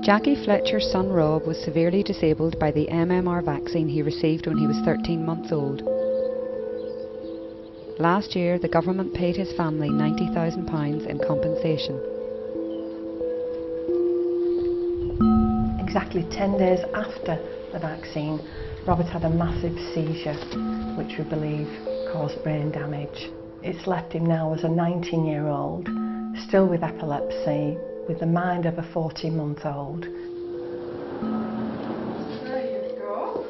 Jackie Fletcher's son Rob was severely disabled by the MMR vaccine he received when he was 13 months old. Last year, the government paid his family £90,000 in compensation. Exactly 10 days after the vaccine, Robert had a massive seizure, which we believe caused brain damage. It's left him now as a 19-year-old, still with epilepsy, with the mind of a 40-month-old. There you go.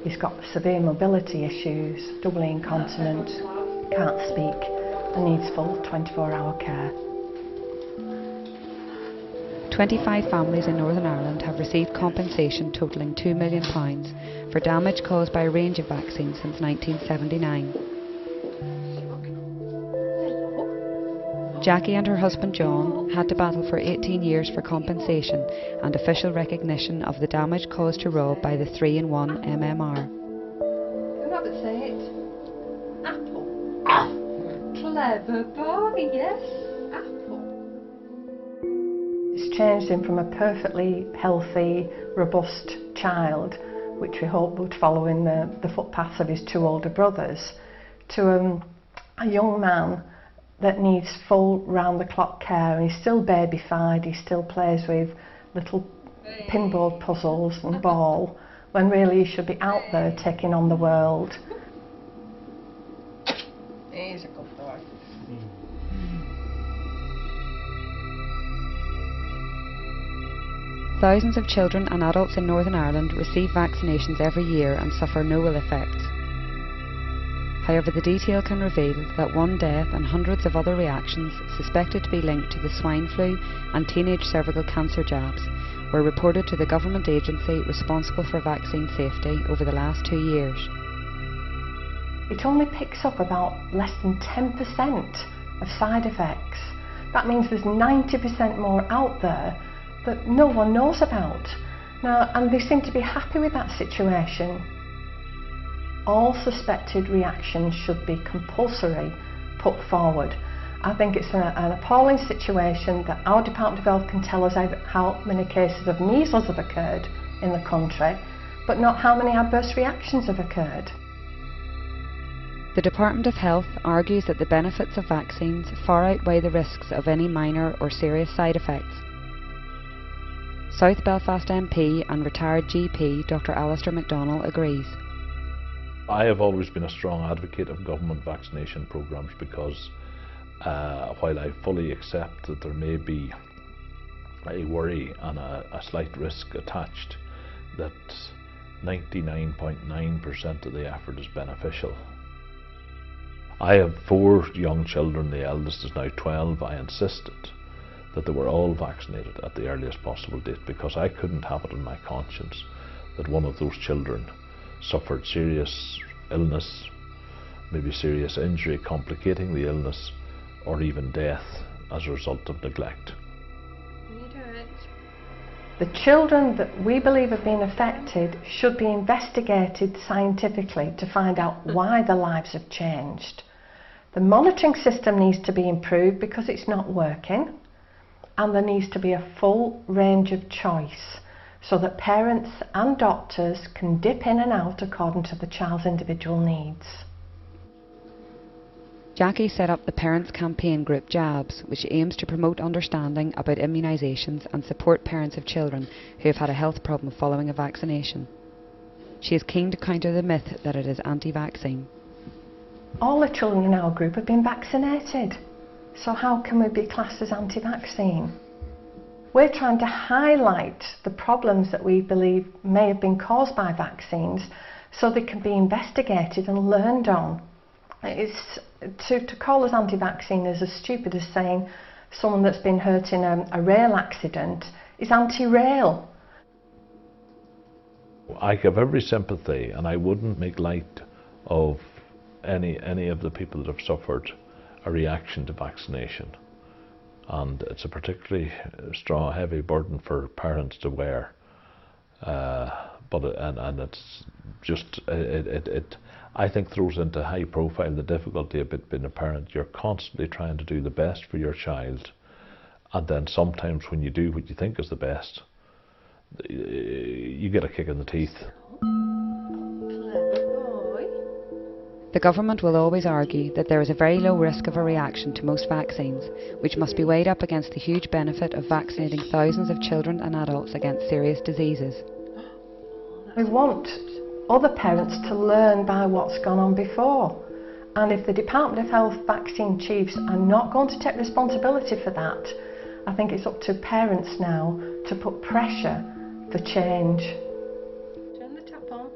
He's got severe mobility issues, doubly incontinent, can't speak, and needs full 24-hour care. 25 families in Northern Ireland have received compensation totalling £2 million for damage caused by a range of vaccines since 1979. Jackie and her husband John had to battle for 18 years for compensation and official recognition of the damage caused to Rob by the 3-in-1 MMR. Robert, say it. Apple. Clever boy, yes. Apple. It's changed him from a perfectly healthy, robust child, which we hope would follow in the footpaths of his two older brothers, to a young man that needs full round-the-clock care. And he's still babyfied, he still plays with little pinboard puzzles and ball, when really he should be out there taking on the world. He's a good boy. Thousands of children and adults in Northern Ireland receive vaccinations every year and suffer no ill effects. However, the detail can reveal that one death and hundreds of other reactions suspected to be linked to the swine flu and teenage cervical cancer jabs were reported to the government agency responsible for vaccine safety over the last 2 years. It only picks up about less than 10% of side effects. That means there's 90% more out there that no one knows about. Now, and they seem to be happy with that situation. All suspected reactions should be compulsory put forward. I think it's an appalling situation that our Department of Health can tell us how many cases of measles have occurred in the country, but not how many adverse reactions have occurred. The Department of Health argues that the benefits of vaccines far outweigh the risks of any minor or serious side effects. South Belfast MP and retired GP Dr Alistair McDonnell agrees. I have always been a strong advocate of government vaccination programmes because while I fully accept that there may be a worry and a slight risk attached, that 99.9% of the effort is beneficial. I have 4 young children, the eldest is now 12. I insisted that they were all vaccinated at the earliest possible date because I couldn't have it in my conscience that one of those children suffered serious illness, maybe serious injury complicating the illness, or even death as a result of neglect. You do it. The children that we believe have been affected should be investigated scientifically to find out why their lives have changed. The monitoring system needs to be improved because it's not working, and there needs to be a full range of choice so that parents and doctors can dip in and out according to the child's individual needs. Jackie set up the Parents Campaign group JABS, which aims to promote understanding about immunisations and support parents of children who have had a health problem following a vaccination. She is keen to counter the myth that it is anti-vaccine. All the children in our group have been vaccinated, so how can we be classed as anti-vaccine? We're trying to highlight the problems that we believe may have been caused by vaccines so they can be investigated and learned on. It's, to call us anti-vaccine is as stupid as saying someone that's been hurt in a rail accident is anti-rail. I have every sympathy, and I wouldn't make light of any of the people that have suffered a reaction to vaccination. And it's a particularly strong, heavy burden for parents to wear. And it's just, I think throws into high profile the difficulty of being a parent. You're constantly trying to do the best for your child, and then sometimes when you do what you think is the best, you get a kick in the teeth. Clever boy. The government will always argue that there is a very low risk of a reaction to most vaccines, which must be weighed up against the huge benefit of vaccinating thousands of children and adults against serious diseases. We want other parents to learn by what's gone on before. And if the Department of Health vaccine chiefs are not going to take responsibility for that, I think it's up to parents now to put pressure for change. Turn the tap on.